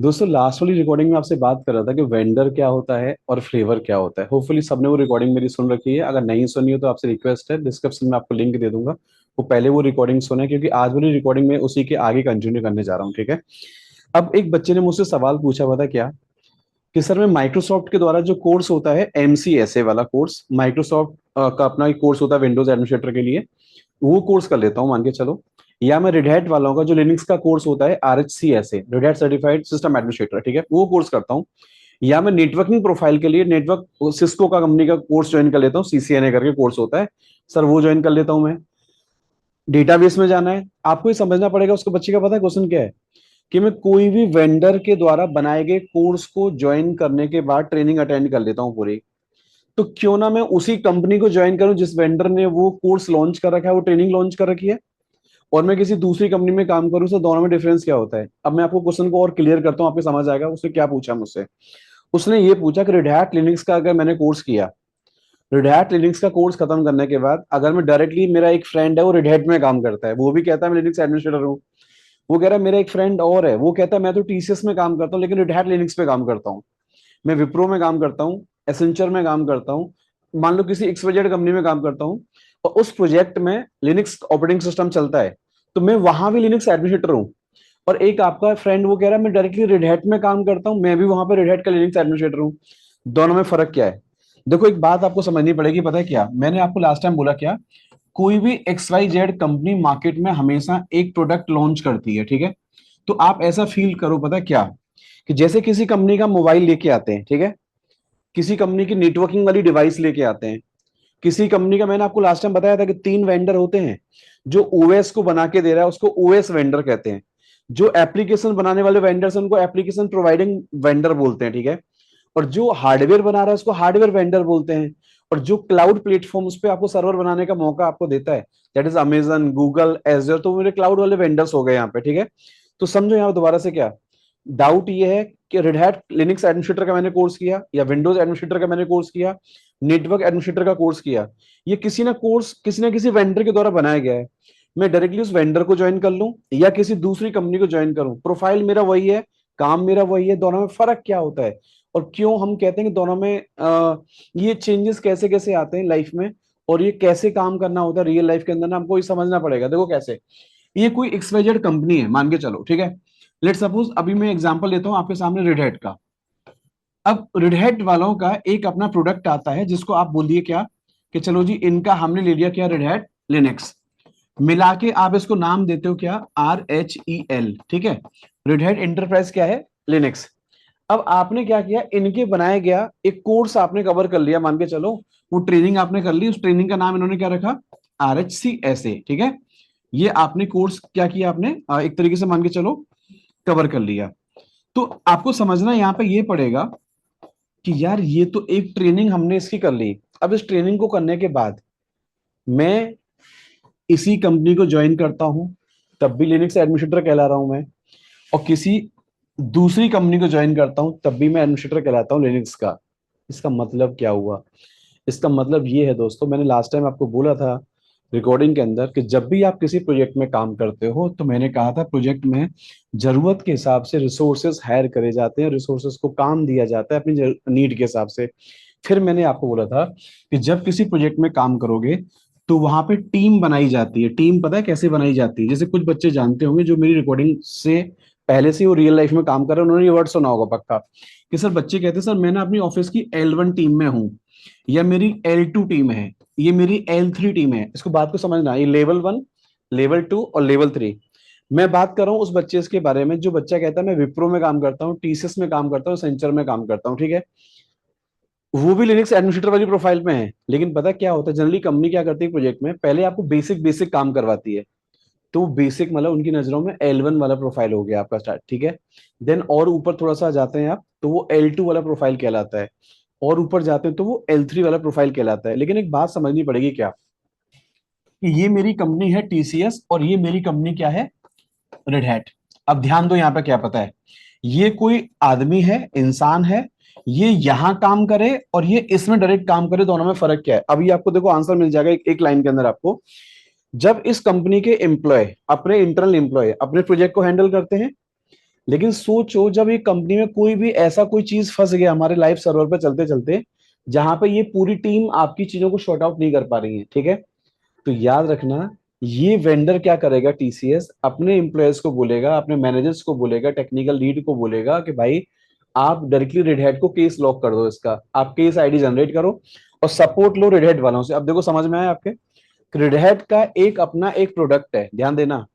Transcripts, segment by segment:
दोस्तों लास्ट वाली रिकॉर्डिंग में आपसे बात कर रहा था कि वेंडर क्या होता है और फ्लेवर क्या होता है। होपफुली सबने वो रिकॉर्डिंग मेरी सुन रखी है। अगर नहीं सुनी हो तो आपसे रिक्वेस्ट है, डिस्क्रिप्शन में आपको लिंक दे दूंगा, वो पहले वो रिकॉर्डिंग सुने, क्योंकि आज वाली रिकॉर्डिंग में उसी के आगे कंटिन्यू करने जा रहा हूँ। ठीक है। अब एक बच्चे ने मुझसे सवाल पूछा हुआ था क्या, कि सर मैं माइक्रोसॉफ्ट के द्वारा जो कोर्स होता है MCSA वाला कोर्स, माइक्रोसॉफ्ट का अपना एक कोर्स होता है विंडोज एडमिनिस्ट्रेटर के लिए, वो कोर्स कर लेता हूँ मान के चलो, या मैं रेड हैट वालों का जो लिनक्स का कोर्स होता है RHCSA, red hat certified system administrator, ठीक है, वो कोर्स करता हूँ, या मैं नेटवर्किंग प्रोफाइल के लिए नेटवर्क सिस्को का कंपनी का कोर्स ज्वाइन कर लेता हूँ, CCNA करके कोर्स होता है, सर वो ज्वाइन कर लेता हूँ मैं। डेटाबेस में जाना है, आपको ये समझना पड़ेगा उसको, बच्चे का पता है क्वेश्चन क्या है, कि मैं कोई भी वेंडर के द्वारा बनाए गए कोर्स को ज्वाइन करने के बाद ट्रेनिंग अटेंड कर लेता हूँ पूरी, तो क्यों ना मैं उसी कंपनी को ज्वाइन करूं जिस वेंडर ने वो कोर्स लॉन्च कर रखा है, वो ट्रेनिंग लॉन्च कर रखी है, और मैं किसी दूसरी कंपनी में काम करूं, तो दोनों में डिफरेंस क्या होता है। अब मैं आपको क्वेश्चन को और क्लियर करता हूं, आपको समझ आएगा उसने क्या पूछा मुझसे। उसने ये पूछा कि रेड हैट लिनक्स का अगर मैंने कोर्स किया, रेड हैट लिनक्स का कोर्स खत्म करने के बाद अगर मैं डायरेक्टली, मेरा एक फ्रेंड है वो रेड हैट में काम करता है, वो भी कहता है मैं लिनक्स एडमिनिस्ट्रेटर हूँ, वो कह रहा है मेरा एक फ्रेंड और है वो कहता है मैं तो TCS में काम करता हूँ लेकिन रेड हैट लिनक्स पे काम करता हूँ, मैं विप्रो में काम करता हूँ, एसेंचर में काम करता हूँ, मान लो किसी XYZ कंपनी में काम करता हूँ, और उस प्रोजेक्ट में लिनक्स ऑपरेटिंग सिस्टम चलता है, तो मैं वहां भी लिनक्स एडमिनिस्ट्रेटर हूँ। और एक आपका फ्रेंड वो कह रहा है मैं डायरेक्टली रेड हैट में काम करता हूँ, मैं भी वहां पर रेड हैट का लिनक्स एडमिनिस्ट्रेटर हूँ, दोनों में फर्क क्या है। देखो एक बात आपको समझनी पड़ेगी, पता है क्या मैंने आपको लास्ट टाइम बोला क्या, कोई भी XYZ कंपनी मार्केट में हमेशा एक प्रोडक्ट लॉन्च करती है, ठीक है। तो आप ऐसा फील करो, पता है क्या, कि जैसे किसी कंपनी का मोबाइल लेके आते हैं, ठीक है, किसी कंपनी की नेटवर्किंग वाली डिवाइस लेके आते हैं, किसी कंपनी का, मैंने आपको लास्ट टाइम बताया था कि 3 वेंडर होते हैं, जो OS को बना के दे रहा है उसको OS वेंडर कहते हैं, जो एप्लीकेशन बनाने वाले वेंडर्स हैं उनको एप्लीकेशन प्रोवाइडिंग वेंडर बोलते हैं, ठीक है, और जो हार्डवेयर बना रहा है उसको हार्डवेयर वेंडर बोलते हैं, और जो क्लाउड प्लेटफॉर्म्स पे आपको सर्वर बनाने का मौका आपको देता है, that is Amazon, Google, Azure, तो मेरे क्लाउड वाले वेंडर्स हो गए यहाँ पे, ठीक है। तो समझो यहाँ दोबारा से क्या डाउट ये है, कि रेड हैट लिनक्स एडमिनिस्ट्रेटर का मैंने कोर्स किया, या विंडोज एडमिनिस्ट्रेटर का मैंने कोर्स किया, नेटवर्क एडमिनिस्ट्रेटर का कोर्स किया, ये किसी ना किसी वेंडर के द्वारा बनाया गया है, मैं डायरेक्टली उस वेंडर को ज्वाइन कर लूं या किसी दूसरी कंपनी को ज्वाइन करूं, प्रोफाइल मेरा वही है, काम मेरा वही है, दोनों में फर्क क्या होता है, और क्यों हम कहते हैं कि दोनों में ये चेंजेस कैसे कैसे आते हैं लाइफ में, और ये कैसे काम करना होता है रियल लाइफ के अंदर ना, हमको ये समझना पड़ेगा। देखो कैसे, ये कोई XYZ कंपनी है मान के चलो, ठीक है, लेट सपोज अभी मैं एग्जांपल लेता हूं आपके सामने रेड हैट का। अब रेड हैट वालों का एक अपना प्रोडक्ट आता है जिसको आप बोलिए क्या, कि चलो जी इनका हमने ले लिया क्या, रेड हैट लिनक्स, मिला के आप इसको नाम देते हो क्या, RHEL, ठीक है, रेड हैट एंटरप्राइज क्या है, लिनक्स। अब आपने क्या किया, इनके बनाया गया एक कोर्स आपने कवर कर लिया मान के चलो, वो ट्रेनिंग आपने कर ली, उस ट्रेनिंग का नाम इन्होंने क्या रखा, RHCSA, ठीक है, ये आपने कोर्स क्या किया, आपने एक तरीके से मान के चलो कवर कर लिया। तो आपको समझना यहाँ पे ये पड़ेगा कि यार ये तो एक ट्रेनिंग हमने इसकी कर ली, अब इस ट्रेनिंग को करने के बाद मैं इसी कंपनी को ज्वाइन करता हूं, तब भी लिनक्स एडमिनिस्ट्रेटर कहला रहा हूं मैं, और किसी दूसरी कंपनी को ज्वाइन करता हूं तब भी मैं एडमिनिस्ट्रेटर कहलाता हूं लिनक्स का। इसका मतलब क्या हुआ, इसका मतलब ये है दोस्तों, मैंने लास्ट टाइम आपको बोला था रिकॉर्डिंग के अंदर, कि जब भी आप किसी प्रोजेक्ट में काम करते हो, तो मैंने कहा था प्रोजेक्ट में जरूरत के हिसाब से रिसोर्सेज हायर करे जाते हैं, रिसोर्सेज को काम दिया जाता है अपनी नीड के हिसाब से। फिर मैंने आपको बोला था कि जब किसी प्रोजेक्ट में काम करोगे तो वहां पे टीम बनाई जाती है। टीम पता है कैसे बनाई जाती है, जैसे कुछ बच्चे जानते होंगे जो मेरी रिकॉर्डिंग से पहले से वो रियल लाइफ में काम कर रहे हैं, उन्होंने ये वर्ड सुना होगा पक्का, कि सर बच्चे कहते हैं सर मैं ना अपनी ऑफिस की L1 टीम में हूँ, या मेरी L2 टीम है, ये मेरी L3 टीम है। इसको बात को समझना, ये लेवल 1, लेवल 2 और लेवल 3। मैं बात कर रहा हूँ उस बच्चे के बारे में जो बच्चा कहता है मैं विप्रो में काम करता हूँ, TCS में काम करता हूँ, सेंचर में काम करता हूँ, ठीक है, वो भी लिनक्स एडमिनिस्ट्रेटर वाली प्रोफाइल में है, लेकिन पता क्या होता है, जनरली कंपनी क्या करती है प्रोजेक्ट में, पहले आपको बेसिक बेसिक काम करवाती है, तो वो बेसिक मतलब उनकी नजरों में L1 वाला प्रोफाइल हो गया आपका स्टार्ट, ठीक है। देन और ऊपर थोड़ा सा जाते हैं आप तो वो L2 वाला प्रोफाइल कहलाता है, और ऊपर जाते हैं तो वो L3 वाला प्रोफाइल कहलाता है। लेकिन एक बात समझनी पड़ेगी क्या, कि ये मेरी कंपनी है TCS और ये मेरी कंपनी क्या है, रेड हैट। अब ध्यान दो यहाँ पे क्या पता है, ये कोई आदमी है, इंसान है, ये यहां काम करे और ये इसमें डायरेक्ट काम करे, दोनों में फर्क क्या है। अभी आपको देखो आंसर मिल जाएगा एक लाइन के अंदर आपको। जब इस कंपनी के एम्प्लॉय, अपने इंटरनल एम्प्लॉय अपने प्रोजेक्ट को हैंडल करते हैं, लेकिन सोचो जब एक कंपनी में कोई भी ऐसा कोई चीज फंस गया हमारे लाइव सर्वर पे चलते चलते, जहां पे ये पूरी टीम आपकी चीजों को शॉर्ट आउट नहीं कर पा रही है, ठीक है, तो याद रखना, ये वेंडर क्या करेगा, टीसीएस अपने एम्प्लॉयज को बोलेगा, अपने मैनेजर्स को बोलेगा, टेक्निकल लीड को बोलेगा कि भाई आप डायरेक्टली रेड हैट को केस लॉक कर दो, इसका आप केस आईडी जनरेट करो और सपोर्ट लो रेड हैट वालों से। अब देखो समझ में आया आपके, रेड हैट का एक अपना एक प्रोडक्ट है, ध्यान देना।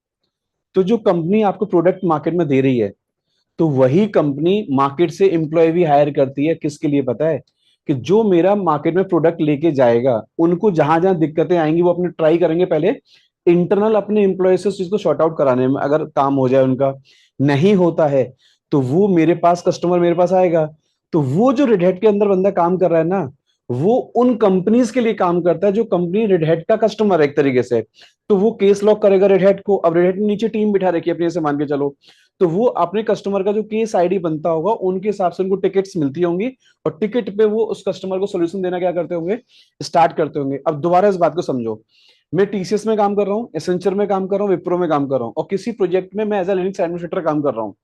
तो जो कंपनी आपको प्रोडक्ट मार्केट में दे रही है, तो वही कंपनी मार्केट से एम्प्लॉय भी हायर करती है, किसके लिए पता है, कि जो मेरा मार्केट में प्रोडक्ट लेके जाएगा, उनको जहां जहां दिक्कतें आएंगी वो अपने ट्राई करेंगे पहले इंटरनल अपने एम्प्लॉय से उस चीज को शॉर्ट आउट कराने में, अगर काम हो जाए उनका, नहीं होता है तो वो मेरे पास कस्टमर मेरे पास आएगा। तो वो जो रेड हैट के अंदर बंदा काम कर रहा है ना, वो उन कंपनीज के लिए काम करता है जो कंपनी रेड हैट का कस्टमर है एक तरीके से। तो वो केस लॉक करेगा रेड हैट को। अब रेड हैट ने नीचे टीम बिठा रखी है अपने से, मान के चलो, तो वो अपने कस्टमर का जो केस आईडी बनता होगा उनके हिसाब से उनको टिकट्स मिलती होंगी, और टिकट पे वो उस कस्टमर को सोल्यूशन देना क्या करते होंगे, स्टार्ट करते होंगे। अब दोबारा इस बात को समझो, मैं टीसीएस में काम कर रहा हूँ, एसेंचर में काम कर रहा हूँ, विप्रो में काम कर रहा हूँ, और किसी प्रोजेक्ट में मैं एज ए लिनक्स एडमिनिस्ट्रेटर काम कर रहा हूँ।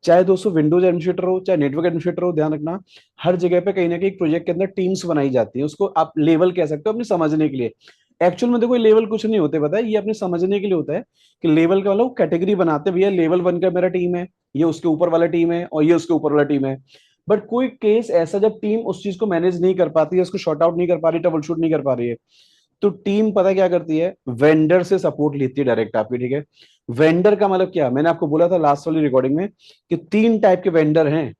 चाहे दोस्तों विंडोज एडमिनिस्ट्रेटर हो, चाहे नेटवर्क एडमिनिस्ट्रेटर हो, ध्यान रखना, हर जगह पे कहीं ना कहीं एक प्रोजेक्ट के अंदर टीम्स बनाई जाती है, उसको आप लेवल कह सकते हो अपने समझने के लिए। एक्चुअल में देखो लेवल कुछ नहीं होते, पता है, ये अपने समझने के लिए होता है कि लेवल का वाला कैटेगरी बनाते हैं, भैया लेवल 1 का मेरा टीम है, ये उसके ऊपर वाला टीम है, और ये उसके ऊपर वाला टीम है। बट कोई केस ऐसा जब टीम उस चीज को मैनेज नहीं कर पाती है, उसको शॉर्ट आउट नहीं कर पा रही, ट्रबल शूट नहीं कर पा रही है, तो टीम पता क्या करती है, वेंडर से सपोर्ट लेती है डायरेक्ट आपकी, ठीक है। वेंडर का मतलब क्या, मैंने आपको बोला था लास्ट वाली रिकॉर्डिंग में कि 3 टाइप के वेंडर हैं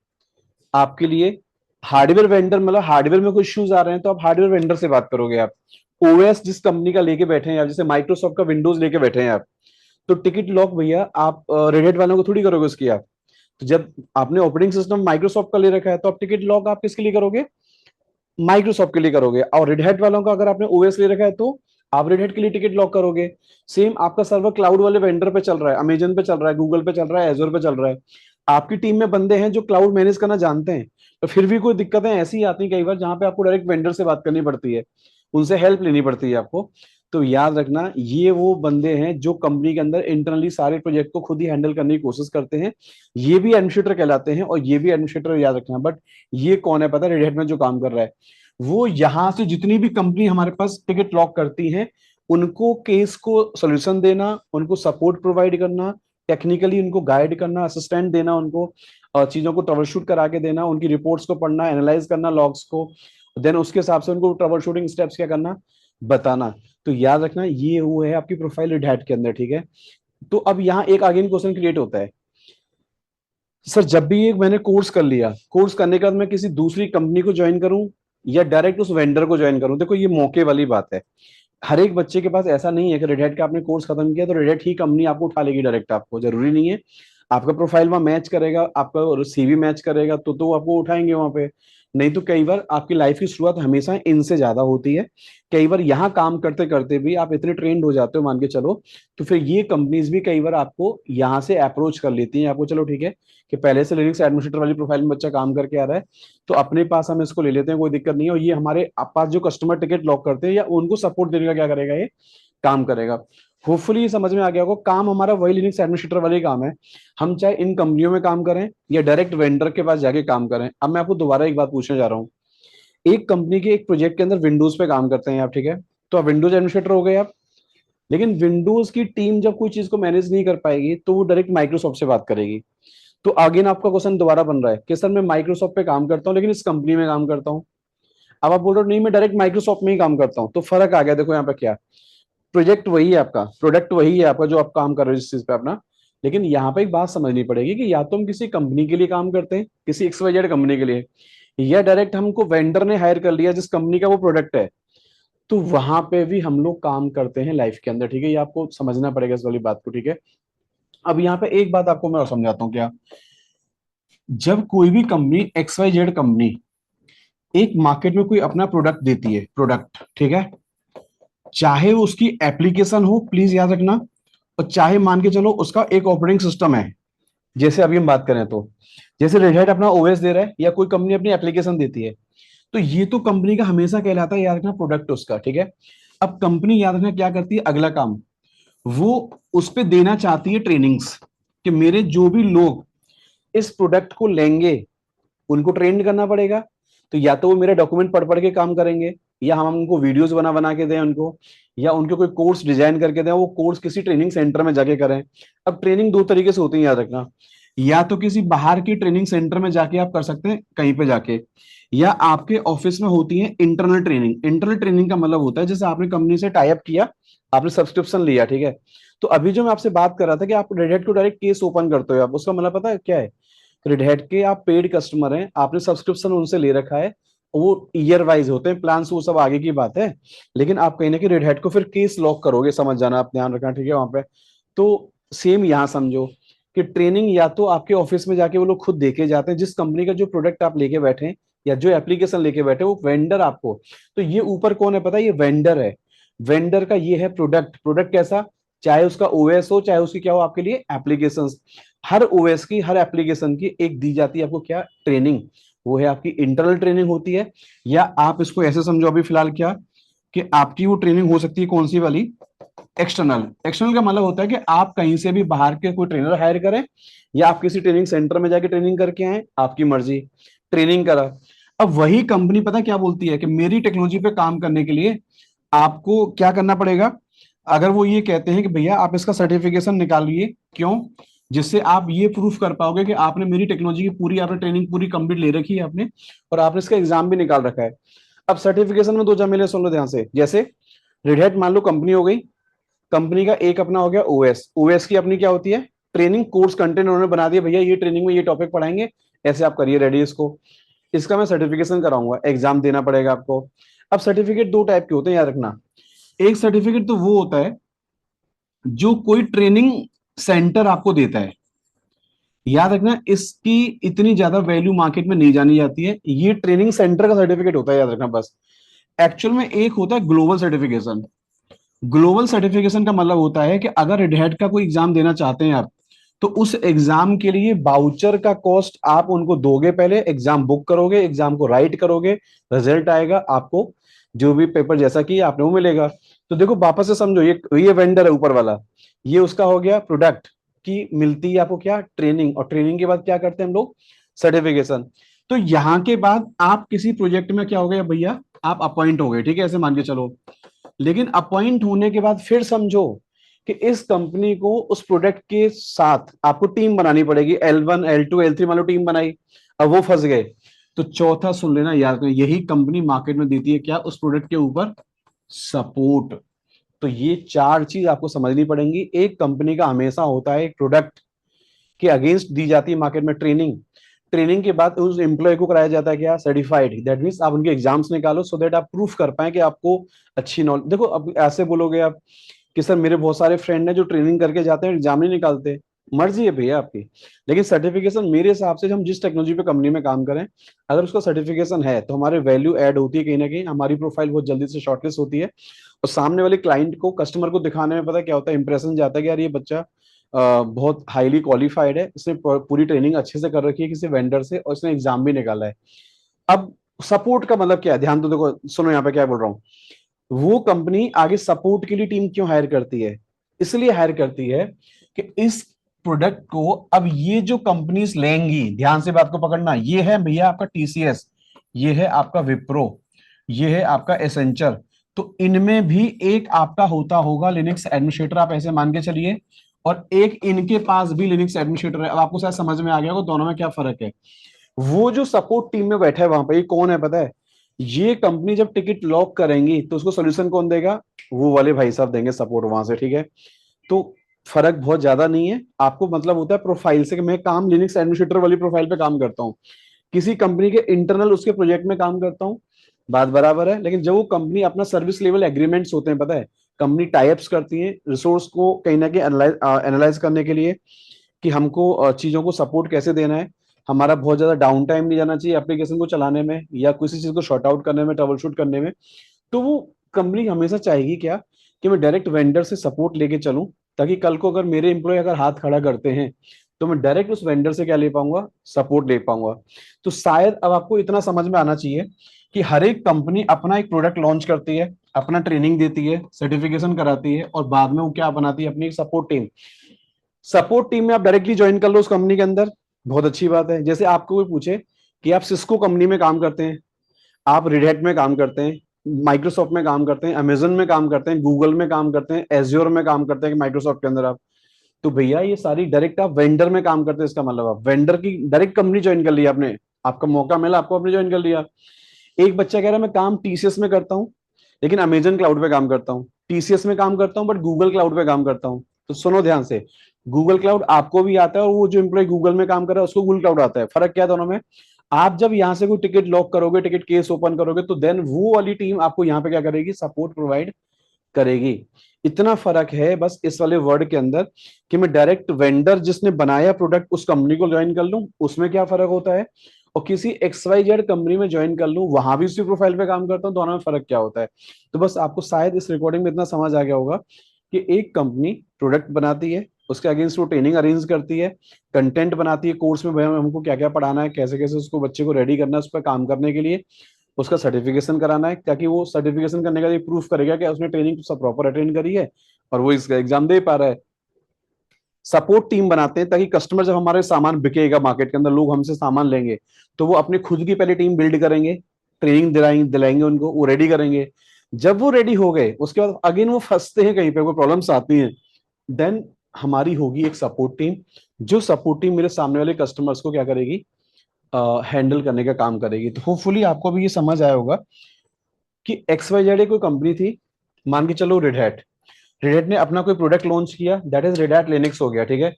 आपके लिए। हार्डवेयर वेंडर, मतलब हार्डवेयर में कोई इश्यूज आ रहे हैं तो आप हार्डवेयर वेंडर से बात करोगे। आप ओएस जिस कंपनी का लेके बैठे हैं आप, जैसे माइक्रोसॉफ्ट का विंडोज लेके बैठे हैं आप, तो टिकट लॉक भैया आप रेडिट वालों को थोड़ी करोगे उसकी आप। तो जब आपने ऑपरेटिंग सिस्टम माइक्रोसॉफ्ट का ले रखा है तो आप टिकट लॉक आप किसके लिए करोगे, माइक्रोसॉफ्ट के लिए करोगे। और रेड हैट वालों का अगर आपने ओएस ले रखा है तो आप रेड हैट के लिए टिकट लॉक करोगे। सेम आपका सर्वर क्लाउड वाले वेंडर पे चल रहा है, अमेजन पे चल रहा है, गूगल पे चल रहा है, एजोर पे चल रहा है, आपकी टीम में बंदे हैं जो क्लाउड मैनेज करना जानते हैं, तो फिर भी कोई दिक्कतें ऐसी आती हैं कई बार जहां पे आपको डायरेक्ट वेंडर से बात करनी पड़ती है, उनसे हेल्प लेनी पड़ती है आपको। तो याद रखना, ये वो बंदे हैं जो कंपनी के अंदर इंटरनली सारे प्रोजेक्ट को खुद ही हैंडल करने की कोशिश करते हैं। ये भी एडमिनिस्ट्रेटर कहलाते हैं, और ये भी एडमिनिस्ट्रेटर, याद रखना। बट ये कौन है पता है, रेड हैट में जो काम कर रहा है, वो यहां से जितनी भी कंपनी हमारे पास टिकट लॉक करती हैं, उनको केस को सोल्यूशन देना, उनको सपोर्ट प्रोवाइड करना, टेक्निकली उनको गाइड करना, असिस्टेंट देना उनको, चीजों को ट्रबल शूट करा के देना, उनकी रिपोर्ट्स को पढ़ना, एनालाइज करना लॉग्स को, देन उसके हिसाब से उनको ट्रबल शूटिंग स्टेप्स क्या करना, बताना। तो याद रखना, ये वो है आपकी प्रोफाइल रेड हैट के अंदर, ठीक है। तो अब यहाँ एक अगेन क्वेश्चन क्रिएट होता है, सर जब भी एक मैंने कोर्स कर लिया, कोर्स करने के बाद मैं किसी दूसरी कंपनी को ज्वाइन करूं या डायरेक्ट उस वेंडर को ज्वाइन करूं। देखो ये मौके वाली बात है, हर एक बच्चे के पास ऐसा नहीं है कि रेड हैट का आपने कोर्स खत्म किया तो रेड हैट ही कंपनी आपको उठा लेगी डायरेक्ट, आपको जरूरी नहीं है। आपका प्रोफाइल वहां मैच करेगा, आपका सीवी मैच करेगा तो आपको उठाएंगे वहां पे। नहीं तो कई बार आपकी लाइफ की शुरुआत हमेशा इनसे ज्यादा होती है। कई बार यहाँ काम करते करते भी आप इतने ट्रेंड हो जाते हो, मान के चलो, तो फिर ये कंपनीज भी कई बार आपको यहाँ से अप्रोच कर लेती हैं, आपको चलो ठीक है कि पहले से लिनक्स एडमिनिस्ट्रेटर वाली प्रोफाइल में बच्चा काम करके आ रहा है, तो अपने पास हम इसको ले लेते हैं, कोई दिक्कत नहीं है। और ये हमारे पास जो कस्टमर टिकट लॉक करते हैं या उनको सपोर्ट देने का क्या करेगा, ये काम करेगा। होपफुली ये समझ में आ गया होगा, काम हमारा वही लिनक्स एडमिनिस्ट्रेटर वाले काम है, हम चाहे इन कंपनियों में काम करें या डायरेक्ट वेंडर के पास जाके काम करें। अब मैं आपको दोबारा एक बात पूछने जा रहा हूँ, एक कंपनी के एक प्रोजेक्ट के अंदर विंडोज पे काम करते हैं आप, ठीक है, तो आप विंडोज एडमिनिस्ट्रेटर हो गए आप। लेकिन विंडोज की टीम जब कोई चीज को मैनेज नहीं कर पाएगी तो वो डायरेक्ट माइक्रोसॉफ्ट से बात करेगी। तो अगेन आपका क्वेश्चन दोबारा बन रहा है कि सर मैं माइक्रोसॉफ्ट पे काम करता हूँ लेकिन इस कंपनी में काम करता हूँ। अब आप बोल रहे हो नहीं मैं डायरेक्ट माइक्रोसॉफ्ट में ही काम करता हूँ, तो फर्क आ गया। देखो यहाँ पे क्या, प्रोजेक्ट वही है आपका, प्रोडक्ट वही है आपका जो आप काम कर रहे हो जिस चीज पे अपना। लेकिन यहाँ पे एक बात समझनी पड़ेगी कि या तो हम किसी कंपनी के लिए काम करते हैं, किसी XYZ कंपनी के लिए, या डायरेक्ट हमको वेंडर ने हायर कर लिया जिस कंपनी का वो प्रोडक्ट है, तो वहां पे भी हम लोग काम करते हैं लाइफ के अंदर, ठीक है। ये आपको समझना पड़ेगा इस वाली बात को, ठीक है। अब यहाँ पे एक बात आपको मैं और समझाता हूँ क्या, जब कोई भी कंपनी XYZ कंपनी एक मार्केट में कोई अपना प्रोडक्ट देती है, प्रोडक्ट, ठीक है, चाहे वो उसकी एप्लीकेशन हो, प्लीज याद रखना, और चाहे मान के चलो उसका एक ऑपरेटिंग सिस्टम है, जैसे अभी हम बात करें तो, जैसे रेड हैट अपना ओएस दे रहा है या कोई कंपनी अपनी एप्लीकेशन देती है, तो ये तो कंपनी का हमेशा कहलाता है, याद रखना, प्रोडक्ट उसका, ठीक है। अब कंपनी याद रखना क्या करती है, अगला काम वो उस पे देना चाहती है ट्रेनिंग्स, कि मेरे जो भी लोग इस प्रोडक्ट को लेंगे उनको ट्रेन करना पड़ेगा। तो या तो वो मेरे डॉक्यूमेंट पढ़ पढ़ के काम करेंगे, या हम उनको वीडियोस बना बना के दें उनको, या उनको कोई कोर्स डिजाइन करके दें, वो कोर्स किसी ट्रेनिंग सेंटर में जाके करें। अब ट्रेनिंग दो तरीके से होती है, याद रखना। या तो किसी बाहर की ट्रेनिंग सेंटर में जाके आप कर सकते हैं कहीं पे जाके, या आपके ऑफिस में होती है इंटरनल ट्रेनिंग। इंटरनल ट्रेनिंग का मतलब होता है जैसे आपने कंपनी से टाई अप किया, आपने सब्सक्रिप्शन लिया, ठीक है। तो अभी जो मैं आपसे बात कर रहा था कि आप रेड हैट को डायरेक्ट केस ओपन करते हो, आप उसका मतलब पता है क्या है? रेड हैट के आप पेड कस्टमर हैं, आपने सब्सक्रिप्शन उनसे ले रखा है, वो ईयर वाइज होते हैं प्लान, वो सब आगे की बात है। लेकिन आप कहीं ना कहीं रेड हैट को फिर केस लॉक करोगे, समझ जाना, आप ध्यान रखना, ठीक है वहां पे। तो सेम यहाँ समझो कि ट्रेनिंग या तो आपके ऑफिस में जाके वो लोग खुद देके जाते हैं, जिस कंपनी का जो प्रोडक्ट आप लेके बैठे हैं या जो एप्लीकेशन लेके बैठे हैं, वो वेंडर आपको। तो ये ऊपर कौन है पता है? ये वेंडर है। वेंडर का ये है प्रोडक्ट। प्रोडक्ट कैसा? चाहे उसका ओएस हो, चाहे उसकी क्या हो आपके लिए एप्लीकेशंस। हर ओएस की, हर एप्लीकेशन की एक दी जाती है आपको क्या? ट्रेनिंग। वो है आपकी इंटरनल ट्रेनिंग होती है। या आप इसको ऐसे समझो अभी फिलहाल क्या, कि आपकी वो ट्रेनिंग हो सकती है कौन सी वाली? एक्सटर्नल। एक्सटर्नल का मतलब होता है कि आप कहीं से भी बाहर के कोई ट्रेनर हायर करें, या आप किसी ट्रेनिंग सेंटर में जाके ट्रेनिंग करके आए, आपकी मर्जी, ट्रेनिंग करा। अब वही कंपनी पता क्या बोलती है कि मेरी टेक्नोलॉजी पे काम करने के लिए आपको क्या करना पड़ेगा? अगर वो ये कहते हैं कि भैया आप इसका सर्टिफिकेशन निकालिए, क्यों? जिससे आप ये प्रूफ कर पाओगे कि आपने मेरी टेक्नोलॉजी की पूरी, आपने ट्रेनिंग पूरी कंप्लीट ले रखी है आपने, और आपने इसका एग्जाम भी निकाल रखा है। अब सर्टिफिकेशन में दो झमेले सुन लो ध्यान से। जैसे रेड हैट मान लो कंपनी हो गई, कंपनी का एक अपना हो गया ओएस। ओएस की अपनी क्या होती है? ट्रेनिंग कोर्स कंटेंट उन्होंने बना दिया, भैया ये ट्रेनिंग में ये टॉपिक पढ़ाएंगे, ऐसे आप करिए रेडी इसको। इसका मैं सर्टिफिकेशन कराऊंगा, एग्जाम देना पड़ेगा आपको। अब सर्टिफिकेट दो टाइप के होते हैं, याद रखना। एक सर्टिफिकेट तो वो होता है जो कोई ट्रेनिंग सेंटर आपको देता है। याद रखना, इसकी इतनी ज्यादा वैल्यू मार्केट में नहीं जानी जाती है, ये ट्रेनिंग सेंटर का सर्टिफिकेट होता है, याद रखना बस। एक्चुअल में एक होता है ग्लोबल सर्टिफिकेशन। ग्लोबल सर्टिफिकेशन का मतलब होता है कि अगर रेड हैट का कोई एग्जाम देना चाहते हैं आप, तो उस एग्जाम के लिए बाउचर का कॉस्ट आप उनको दोगे, पहले एग्जाम बुक करोगे, एग्जाम को राइट करोगे, रिजल्ट आएगा आपको, जो भी पेपर जैसा कि आपने वो मिलेगा। तो देखो वापस से समझो, ये वेंडर है ऊपर वाला, ये उसका हो गया प्रोडक्ट, की मिलती है आपको क्या? ट्रेनिंग। और ट्रेनिंग के बाद क्या करते हैं हम लोग? सर्टिफिकेशन। तो यहां के बाद आप किसी प्रोजेक्ट में क्या हो गया भैया? आप अपॉइंट हो गए, ठीक है, ऐसे मान के चलो। लेकिन अपॉइंट होने के बाद फिर समझो कि इस कंपनी को उस प्रोडक्ट के साथ आपको टीम बनानी पड़ेगी, L1 L2 L3 मान लो टीम बनाई, अब वो फंस गए। तो चौथा सुन लेना, याद करें, यही कंपनी मार्केट में देती है क्या? उस प्रोडक्ट के ऊपर सपोर्ट। तो ये चार चीज आपको समझनी पड़ेंगी। एक कंपनी का हमेशा होता है एक प्रोडक्ट के अगेंस्ट दी जाती है मार्केट में ट्रेनिंग। ट्रेनिंग के बाद उस एम्प्लॉय को कराया जाता है क्या? सर्टिफाइड। दैट मीन्स आप उनके एग्जाम्स निकालो, सो दैट आप प्रूफ कर पाए कि आपको अच्छी नॉलेज। देखो अब ऐसे बोलोगे आप कि सर मेरे बहुत सारे फ्रेंड हैं जो ट्रेनिंग करके जाते हैं, एग्जाम नहीं निकालते। मर्जी है भैया आपकी, लेकिन सर्टिफिकेशन मेरे हिसाब से हम जिस टेक्नोलॉजी पे कंपनी में काम करें, अगर उसका सर्टिफिकेशन है तो हमारे वैल्यू ऐड होती है कहीं ना कहीं, हमारी प्रोफाइल बहुत जल्दी से शॉर्टलिस्ट होती है। और सामने वाले क्लाइंट को, कस्टमर को दिखाने में पता क्या होता है? इंप्रेशन जाता है कि यार ये बच्चा बहुत हाईली क्वालिफाइड है, इसने पूरी ट्रेनिंग अच्छे से कर रखी है किसी वेंडर से, और इसने एग्जाम भी निकाला है। अब सपोर्ट का मतलब क्या है? ध्यान तो देखो, सुनो यहाँ पे क्या बोल रहा हूँ। वो कंपनी आगे सपोर्ट के लिए टीम क्यों हायर करती है? इसलिए हायर करती है कि इस प्रोडक्ट को अब ये जो कंपनीज लेंगी, ध्यान से बात को पकड़ना, ये है भैया आपका टीसीएस, ये है आपका विप्रो, ये है आपका एसेंचर। तो इनमें भी एक आपका होता होगा लिनक्स एडमिनिस्ट्रेटर, आप ऐसे मान के चलिए, और एक इनके पास भी लिनक्स एडमिनिस्ट्रेटर है। अब आपको शायद समझ में आ गया होगा दोनों में क्या फर्क है। वो जो सपोर्ट टीम में बैठा है वहां पे, ये कौन है पता है? ये कंपनी जब टिकट लॉक करेंगी तो उसको सोल्यूशन कौन देगा? वो वाले भाई साहब देंगे सपोर्ट वहां से, ठीक है। तो फर्क बहुत ज्यादा नहीं है, आपको मतलब होता है प्रोफाइल से कि मैं काम लिनक्स एडमिनिस्ट्रेटर वाली प्रोफाइल पे काम करता हूँ, किसी कंपनी के इंटरनल उसके प्रोजेक्ट में काम करता हूँ, बात बराबर है। लेकिन जब वो कंपनी अपना सर्विस लेवल एग्रीमेंट्स होते हैं, पता है, कंपनी टाइप्स करती है रिसोर्स को कहीं ना कहीं एनालाइज करने के लिए, कि हमको चीजों को सपोर्ट कैसे देना है, हमारा बहुत ज्यादा डाउन टाइम नहीं जाना चाहिए एप्लीकेशन को चलाने में, या किसी चीज को शॉर्ट आउट करने में, ट्रबल शूट करने में। तो वो कंपनी हमेशा चाहेगी क्या? कि मैं डायरेक्ट वेंडर से सपोर्ट लेके चलूं, ताकि कल को अगर मेरे एम्प्लॉय अगर हाथ खड़ा करते हैं, तो मैं डायरेक्ट उस वेंडर से क्या ले पाऊंगा? सपोर्ट ले पाऊंगा। तो शायद अब आपको इतना समझ में आना चाहिए कि हर एक कंपनी अपना एक प्रोडक्ट लॉन्च करती है, अपना ट्रेनिंग देती है, सर्टिफिकेशन कराती है, और बाद में वो क्या बनाती है? अपनी एक सपोर्ट टीम। सपोर्ट टीम में आप डायरेक्टली ज्वाइन कर लो उस कंपनी के अंदर, बहुत अच्छी बात है। जैसे आपको कोई पूछे कि आप सिस्को कंपनी में काम करते हैं, आप रेड हैट में काम करते हैं, माइक्रोसॉफ्ट में काम करते हैं, अमेजन में काम करते हैं, गूगल में काम करते हैं, एज्योर में काम करते हैं माइक्रोसॉफ्ट के अंदर आप, तो भैया ये सारी डायरेक्ट आप वेंडर में काम करते हैं, इसका मतलब आप वेंडर की डायरेक्ट कंपनी ज्वाइन कर लिया आपने, आपका मौका मिला, आपको आपने ज्वाइन कर लिया। एक बच्चा कह रहा है मैं काम टीसीएस में करता हूँ, लेकिन अमेजन क्लाउड पे काम करता हूँ, टीसीएस में काम करता हूँ बट गूगल क्लाउड पे काम करता हूँ। तो सुनो ध्यान से, गूगल क्लाउड आपको भी आता है और वो जो एम्प्लॉय गूगल में काम कर रहा है उसको गूगल क्लाउड आता है। फर्क क्या है दोनों में? आप जब यहाँ से कोई टिकट लॉक करोगे, टिकट केस ओपन करोगे, तो देन वो वाली टीम आपको यहाँ पे क्या करेगी, सपोर्ट प्रोवाइड करेगी। इतना फर्क है बस इस वाले वर्ड के अंदर, कि मैं डायरेक्ट वेंडर जिसने बनाया प्रोडक्ट उस कंपनी को ज्वाइन कर लूं, उसमें क्या फर्क होता है, और किसी एक्स वाई जेड कंपनी में ज्वाइन कर लूं, वहां भी उसी प्रोफाइल पे काम करता हूं, दोनों में फर्क क्या होता है। तो बस आपको शायद इस रिकॉर्डिंग में इतना समझ आ गया होगा कि एक कंपनी प्रोडक्ट बनाती है, उसके अगेंस्ट वो ट्रेनिंग अरेंज करती है, कंटेंट बनाती है, कोर्स में हमको क्या क्या पढ़ाना है, कैसे कैसे उसको बच्चे को रेडी करना है उस पर काम करने के लिए, उसका सर्टिफिकेशन कराना है, ताकि वो सर्टिफिकेशन करने का ये प्रूफ करेगा कि उसने ट्रेनिंग सब प्रॉपर अटेंड करी है और वो इसका एग्जाम दे पा रहा है। सपोर्ट टीम बनाते हैं ताकि कस्टमर जब हमारे सामान बिकेगा मार्केट के अंदर, लोग हमसे सामान लेंगे, तो वो अपनी खुद की पहले टीम बिल्ड करेंगे, ट्रेनिंग दिलाएंगे दिलाएंगे उनको, वो रेडी करेंगे। जब वो रेडी हो गए उसके बाद अगेन वो फंसते हैं कहीं पे, कोई प्रॉब्लम्स आती हैं, देन हमारी होगी एक सपोर्ट टीम, जो सपोर्ट टीम मेरे सामने वाले कस्टमर्स को क्या करेगी, हैंडल करने का काम करेगी। तो होपफुली आपको भी ये समझ आया होगा कि एक्स वाई जेड कोई कंपनी थी, मान के चलो रेड हैट, रेड हैट ने अपना कोई प्रोडक्ट लॉन्च किया, that is red hat Linux हो गया, ठीक है।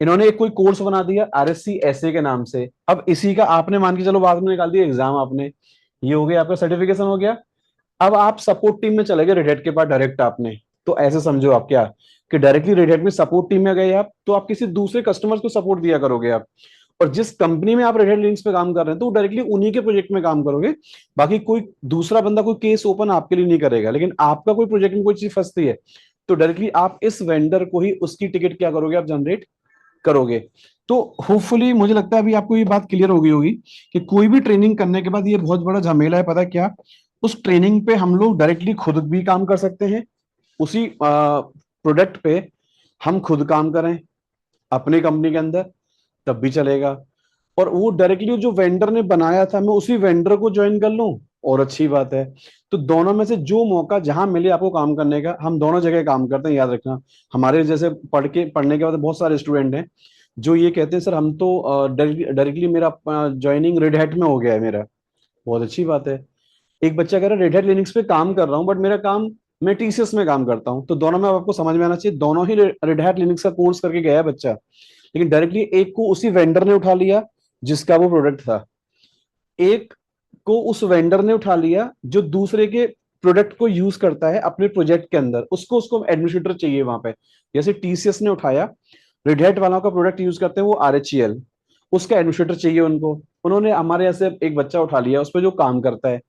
इन्होंने एक कोई कोर्स बना दिया आरएससी एसए के नाम से, अब इसी का आपने मान के चलो बाद में निकाल दिया एग्जाम आपने, ये हो गया आपका सर्टिफिकेशन हो गया। अब आप सपोर्ट टीम में चले गए रेड हैट के पास डायरेक्ट आपने, तो ऐसे समझो आप क्या, कि डायरेक्टली रेड हैट में सपोर्ट टीम में गए आप, तो आप किसी दूसरे कस्टमर्स को सपोर्ट दिया करोगे आप, और जिस कंपनी में आप रेड हैट लिंक्स पे काम कर रहे हैं तो डायरेक्टली उन्हीं के प्रोजेक्ट में काम करोगे। बाकी कोई दूसरा बंदा कोई केस ओपन आपके लिए नहीं करेगा, लेकिन आपका कोई प्रोजेक्ट में कोई चीज फंसती है तो डायरेक्टली आप इस वेंडर को ही उसकी टिकट क्या करोगे, आप जनरेट करोगे। तो होपफुली मुझे लगता है अभी आपको ये बात क्लियर हो गई होगी कि कोई भी ट्रेनिंग करने के बाद ये बहुत बड़ा झमेला है, पता है क्या, उस ट्रेनिंग पे हम लोग डायरेक्टली खुद भी काम कर सकते हैं, उसी प्रोडक्ट पे हम खुद काम करें अपनी कंपनी के अंदर, तब भी चलेगा। और वो डायरेक्टली जो वेंडर ने बनाया था मैं उसी वेंडर को ज्वाइन कर लूं, और अच्छी बात है। तो दोनों में से जो मौका जहां मिले आपको काम करने का, हम दोनों जगह काम करते हैं, याद रखना। हमारे जैसे पढ़ने के बाद बहुत सारे स्टूडेंट हैं जो ये कहते हैं सर हम तो डायरेक्टली मेरा ज्वाइनिंग रेड हैट में हो गया है मेरा। बहुत अच्छी बात है। एक बच्चा कह रहा है रेड हैट लिनक्स पे काम कर रहा हूँ बट मेरा काम, मैं टीसीएस में काम करता हूँ, तो दोनों में आपको समझ में आना चाहिए, दोनों ही रेड हैट लिनक्स का कोर्स करके गया है बच्चा, लेकिन डायरेक्टली एक को उसी वेंडर ने उठा लिया जिसका वो प्रोडक्ट था, एक को उस वेंडर ने उठा लिया जो दूसरे के प्रोडक्ट को यूज करता है अपने प्रोजेक्ट के अंदर, उसको उसको एडमिनिस्ट्रेटर चाहिए वहां पे। जैसे टीसीएस ने उठाया, रेड हैट वालों का प्रोडक्ट यूज करते हैं वो आरएचईएल, उसका एडमिनिस्ट्रेटर चाहिए उनको, उन्होंने हमारे यहाँ से एक बच्चा उठा लिया उस पर जो काम करता है।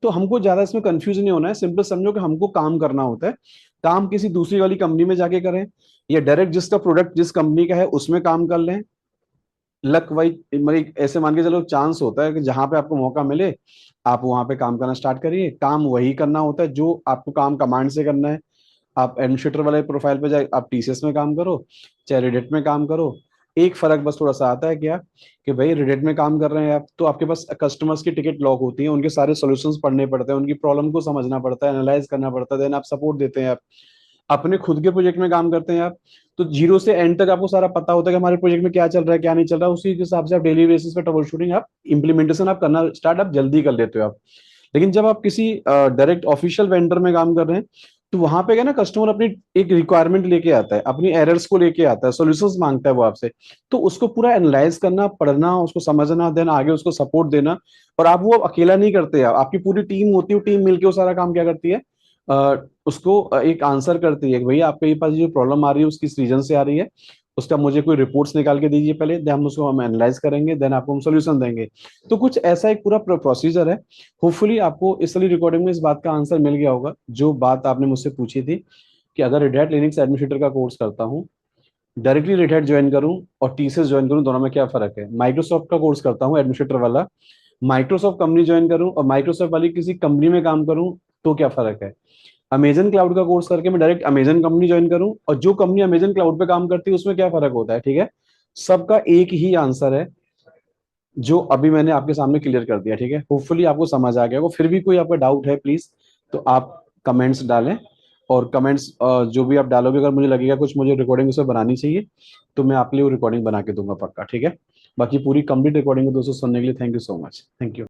तो हमको ज्यादा इसमें कंफ्यूज नहीं होना है, सिंपल समझो कि हमको काम करना होता है, काम किसी दूसरी वाली कंपनी में जाके करें या डायरेक्ट जिसका प्रोडक्ट जिस कंपनी का है उसमें काम कर लें। लक वाइज मतलब ऐसे मान के चलो चांस होता है कि जहां पे आपको मौका मिले आप वहां पे काम करना स्टार्ट करिए, काम वही करना होता है जो आपको काम कमांड से करना है। आप एडमिनिस्ट्रेटर वाले प्रोफाइल पे जाए, आप टीसीएस में काम करो चाहे रेडिट में काम करो, एक फर्क बस थोड़ा सा आता है क्या, कि भाई रेडिट में काम कर रहे हैं आप तो आपके पास कस्टमर्स की टिकट लॉक होती है, उनके सारे सॉल्यूशंस पढ़ने पड़ते हैं, उनकी प्रॉब्लम को समझना पड़ता है, एनालाइज करना पड़ता है, देन आप सपोर्ट देते हैं। आप अपने खुद के प्रोजेक्ट में काम करते हैं आप, तो जीरो से एंड तक आपको सारा पता होता है कि हमारे प्रोजेक्ट में क्या चल रहा है क्या नहीं चल रहा है, उसी के हिसाब से आप डेली बेसिस पे ट्रबल शूटिंग आप इम्प्लीमेंटेशन आप करना स्टार्ट आप जल्दी कर लेते हो आप। लेकिन जब आप किसी डायरेक्ट ऑफिशियल वेंडर में काम कर रहे हैं तो वहां पे क्या ना, कस्टमर अपनी एक रिक्वायरमेंट लेके आता है, अपनी एरर्स को लेके आता है, सॉल्यूशंस मांगता है वो आपसे, तो उसको पूरा एनालाइज करना, पढ़ना, उसको समझना, देन आगे उसको सपोर्ट देना। और आप वो अकेला नहीं करते, आप आपकी पूरी टीम होती है, टीम मिलके वो सारा काम क्या करती है, उसको एक आंसर करती है कि भैया आपके पास जो प्रॉब्लम आ रही है उसकी रीजन से आ रही है, उसका मुझे कोई रिपोर्ट्स निकाल के दीजिए पहले, देन हम एनालाइज करेंगे, देन आपको हम सोल्यूशन देंगे। तो कुछ ऐसा एक पूरा प्रोसीजर है। होपफुली आपको इस वाली रिकॉर्डिंग में इस बात का आंसर मिल गया होगा जो बात आपने मुझसे पूछी थी, कि अगर रेड हैट लिनक्स एडमिनिस्ट्रेटर का कोर्स करता हूँ, डायरेक्टली रेड हैट ज्वाइन करूँ और टीसीएस ज्वाइन करूँ, दोनों में क्या फर्क है। माइक्रोसॉफ्ट का कोर्स करता हूँ एडमिनिस्ट्रेटर वाला, माइक्रोसॉफ्ट कंपनी ज्वाइन करूँ और माइक्रोसॉफ्ट वाली किसी कंपनी में काम करूँ, तो क्या फर्क है। अमेजन क्लाउड का कोर्स करके मैं डायरेक्ट अमेजन कंपनी ज्वाइन करूं और जो कंपनी अमेजन क्लाउड पे काम करती है उसमें क्या फर्क होता है, ठीक है। सबका एक ही आंसर है, जो अभी मैंने आपके सामने क्लियर कर दिया, ठीक है, होपफुली आपको समझ आ गया होगा। फिर भी कोई आपका डाउट है प्लीज, तो आप कमेंट्स डालें। और कमेंट्स जो भी आप डालोगे, अगर मुझे लगेगा कुछ मुझे रिकॉर्डिंग उसमें बनानी चाहिए, तो मैं आपके लिए वो रिकॉर्डिंग बना के दूंगा पक्का, ठीक है। बाकी पूरी कंप्लीट रिकॉर्डिंग को दोस्तों सुनने के लिए thank you so much, thank you.